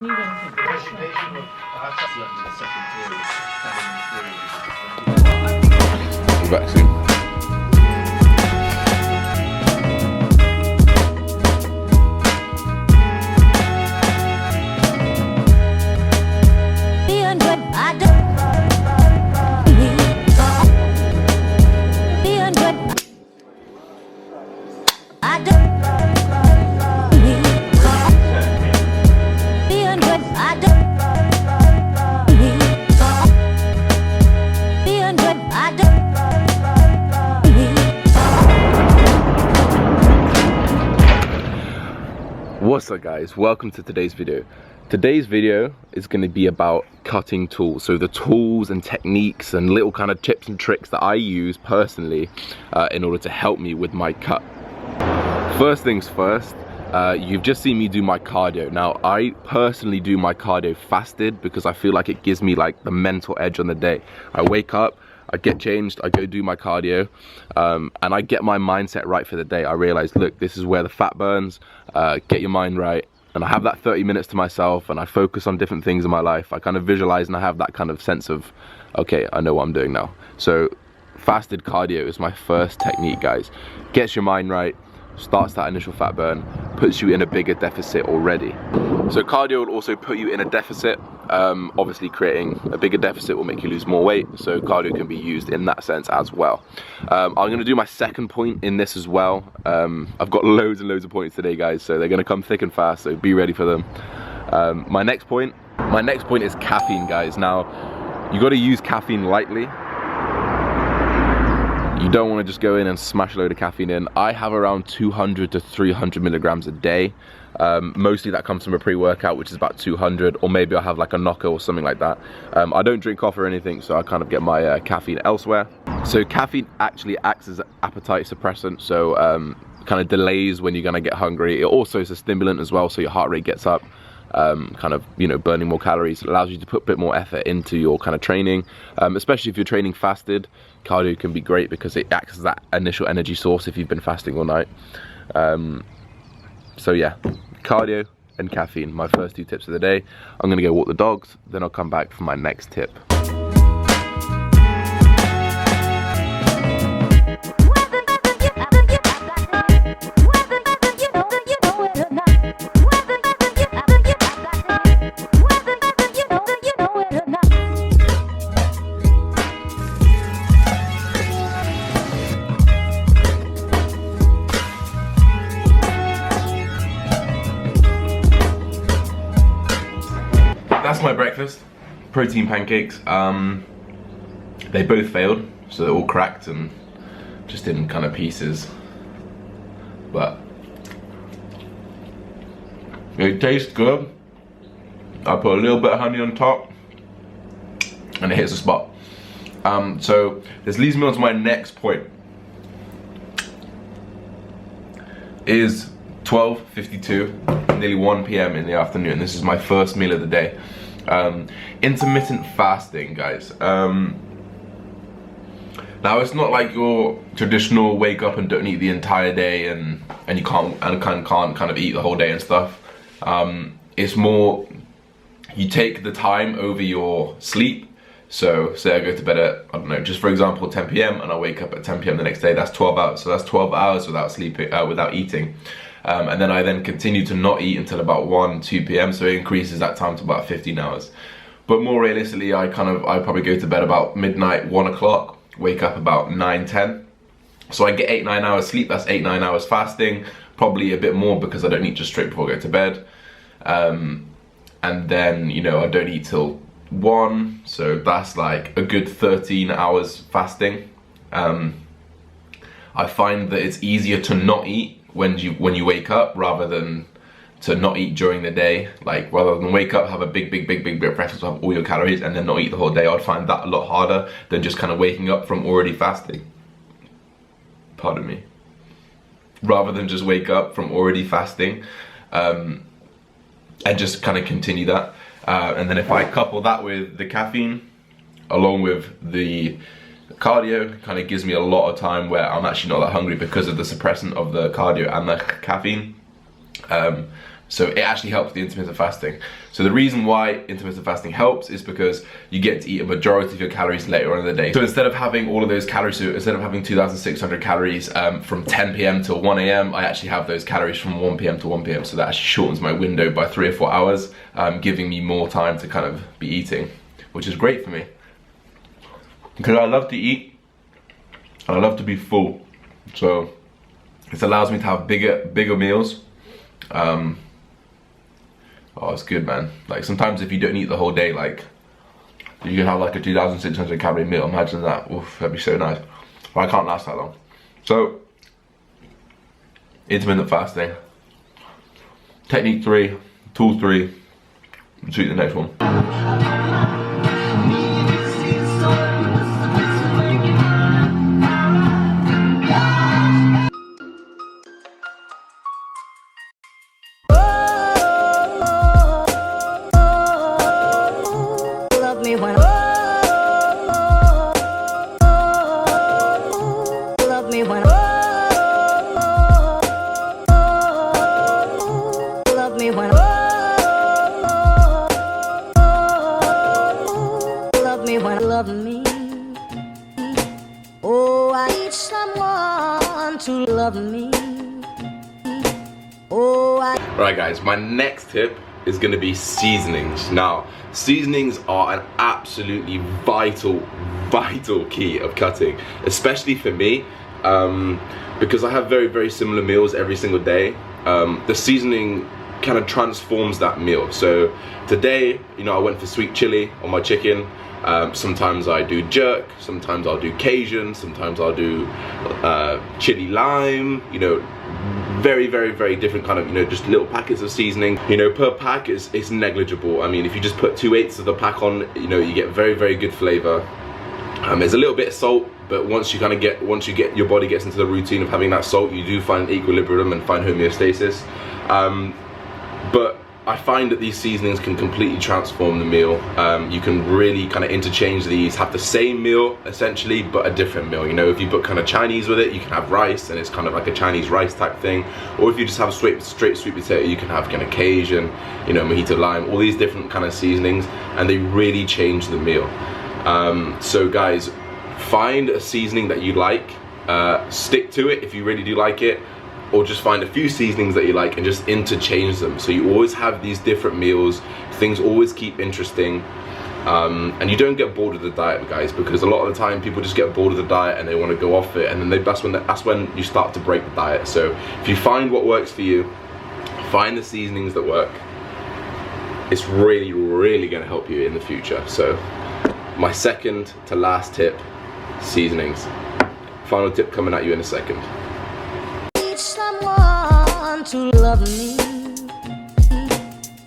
Be back soon. What's up guys, welcome to today's video. Today's video is going to be about cutting tools, so the tools and techniques and little kind of tips and tricks that I use personally in order to help me with my cut. First things first, you've just seen me do my cardio. Now I personally do my cardio fasted because I feel like it gives me like the mental edge on the day. I wake up, I get changed, I go do my cardio, and I get my mindset right for the day. I realize, look, this is where the fat burns, get your mind right, and I have that 30 minutes to myself and I focus on different things in my life. I kind of visualize and I have that kind of sense of, okay, I know what I'm doing now. So fasted cardio is my first technique, guys. Gets your mind right, starts that initial fat burn, puts you in a bigger deficit already. So cardio will also put you in a deficit. Obviously creating a bigger deficit will make you lose more weight, so cardio can be used in that sense as well. I'm going to do my second point in this as well. I've got loads and loads of points today, guys, so they're going to come thick and fast, so be ready for them. My next point is caffeine, guys. Now you got to use caffeine lightly. You don't want to just go in and smash a load of caffeine in. I have around 200 to 300 milligrams a day. Mostly that comes from a pre-workout, which is about 200, or maybe I have like a knocker or something like that. I don't drink coffee or anything, so I kind of get my caffeine elsewhere. So caffeine actually acts as an appetite suppressant, so kind of delays when you're gonna get hungry. It also is a stimulant as well, so your heart rate gets up, kind of, you know, burning more calories. It allows you to put a bit more effort into your kind of training, especially if you're training fasted. Cardio can be great because it acts as that initial energy source if you've been fasting all night. So yeah, cardio and caffeine, my first two tips of the day. I'm gonna go walk the dogs, then I'll come back for my next tip. That's my breakfast, protein pancakes. They both failed, so they're all cracked and just in kind of pieces. But it tastes good. I put a little bit of honey on top and it hits the spot. So this leads me on to my next point. It is 12:52, nearly 1 p.m. in the afternoon. This is my first meal of the day. Intermittent fasting, guys. Now it's not like your traditional wake up and don't eat the entire day and you can't kind of eat the whole day and stuff. It's more you take the time over your sleep. So say I go to bed at, I don't know, just for example 10 p.m. and I wake up at 10 p.m. the next day. That's 12 hours. So that's 12 hours without sleeping, without eating. And then I continue to not eat until about 1, 2 p.m. So it increases that time to about 15 hours. But more realistically, I probably go to bed about midnight, 1 o'clock, wake up about 9, 10. So I get 8, 9 hours sleep. That's 8, 9 hours fasting, probably a bit more because I don't eat just straight before I go to bed. And then, you know, I don't eat till 1, so that's like a good 13 hours fasting. I find that it's easier to not eat when you wake up rather than to not eat during the day. Like rather than wake up, have a big breakfast, have all your calories and then not eat the whole day. I'd find that a lot harder than just kind of waking up from already fasting. Pardon me. Rather than just wake up from already fasting and just kind of continue that. And then if I couple that with the caffeine along with the cardio, kind of gives me a lot of time where I'm actually not that hungry because of the suppressant of the cardio and the caffeine. So it actually helps the intermittent fasting. So the reason why intermittent fasting helps is because you get to eat a majority of your calories later on in the day. So instead of having all of those calories, so instead of having 2,600 calories from 10 p.m. till 1 a.m., I actually have those calories from 1 p.m. to 1 p.m. So that actually shortens my window by 3 or 4 hours, giving me more time to kind of be eating, which is great for me. Because I love to eat, and I love to be full. So this allows me to have bigger meals. Oh, it's good, man. Like sometimes if you don't eat the whole day, like you can have like a 2,600 calorie meal. Imagine that. Oof, that'd be so nice. But I can't last that long. So intermittent fasting. Technique 3, tool 3. See the next one. Love me. Oh, I need someone to love me. Oh, Right guys, my next tip is gonna be seasonings. Now, seasonings are an absolutely vital key of cutting, especially for me, because I have very similar meals every single day. The seasoning kind of transforms that meal. So today, you know, I went for sweet chili on my chicken. Sometimes I do jerk, sometimes I'll do Cajun, sometimes I'll do chili lime, you know, very different kind of, you know, just little packets of seasoning. You know, per pack is negligible. I mean, if you just put 2/8 of the pack on, you know, you get very good flavor. There's a little bit of salt, but once you get your body gets into the routine of having that salt, you do find equilibrium and find homeostasis. But I find that these seasonings can completely transform the meal. You can really kind of interchange these, have the same meal essentially, but a different meal. You know, if you put kind of Chinese with it, you can have rice and it's kind of like a Chinese rice type thing. Or if you just have straight sweet potato, you can have kind of Cajun, you know, mojito lime, all these different kind of seasonings, and they really change the meal. So guys, find a seasoning that you like, stick to it if you really do like it, or just find a few seasonings that you like and just interchange them. So you always have these different meals, things always keep interesting, and you don't get bored of the diet, guys, because a lot of the time people just get bored of the diet and they want to go off it, and then that's when you start to break the diet. So if you find what works for you, find the seasonings that work, it's really going to help you in the future. So my second to last tip, seasonings. Final tip coming at you in a second. someone to love me.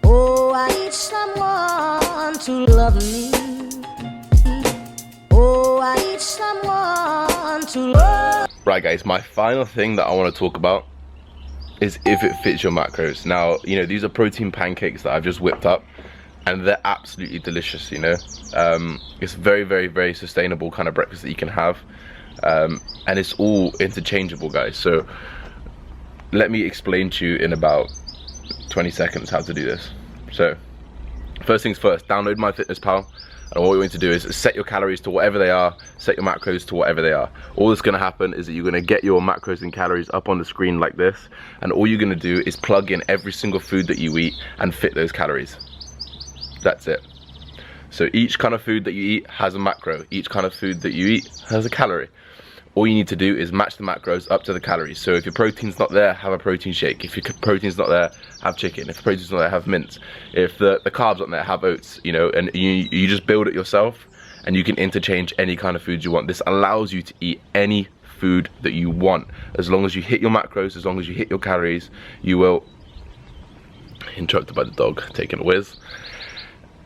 Oh, I need someone to love me. Oh, I need someone to love. Right guys, my final thing that I want to talk about is if it fits your macros. Now, you know, these are protein pancakes that I've just whipped up, and they're absolutely delicious, you know. It's very sustainable kind of breakfast that you can have, and it's all interchangeable, guys. So let me explain to you in about 20 seconds how to do this. So first things first, download MyFitnessPal, and what we want to do is set your calories to whatever they are, set your macros to whatever they are. All that's going to happen is that you're going to get your macros and calories up on the screen like this, and all you're going to do is plug in every single food that you eat and fit those calories. That's it. So each kind of food that you eat has a macro, each kind of food that you eat has a calorie. All you need to do is match the macros up to the calories. So if your protein's not there, have a protein shake. If your protein's not there, have chicken. If the protein's not there, have mince. If the carbs aren't there, have oats, you know, and you just build it yourself, and you can interchange any kind of food you want. This allows you to eat any food that you want. As long as you hit your macros, as long as you hit your calories, you will. Interrupted by the dog taking a whiz.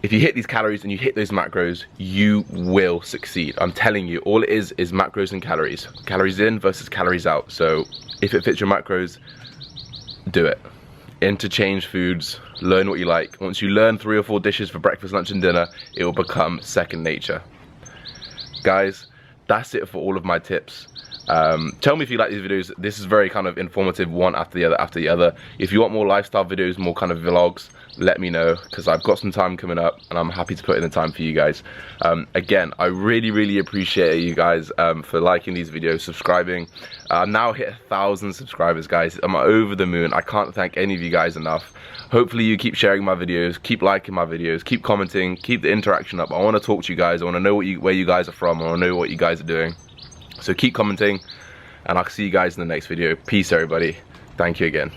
If you hit these calories and you hit those macros, you will succeed. I'm telling you, all it is macros and calories. Calories in versus calories out. So if it fits your macros, do it. Interchange foods, learn what you like. Once you learn 3 or 4 dishes for breakfast, lunch and dinner, it will become second nature. Guys, that's it for all of my tips. Tell me if you like these videos. This is very kind of informative, one after the other. If you want more lifestyle videos, more kind of vlogs, let me know, because I've got some time coming up and I'm happy to put in the time for you guys. Again, I really appreciate you guys for liking these videos, subscribing. I've now hit 1,000 subscribers, guys. I'm over the moon. I can't thank any of you guys enough. Hopefully you keep sharing my videos, keep liking my videos, keep commenting, keep the interaction up. I want to talk to you guys. I want to know where you guys are from. I want to know what you guys are doing. So keep commenting, and I'll see you guys in the next video. Peace, everybody. Thank you again.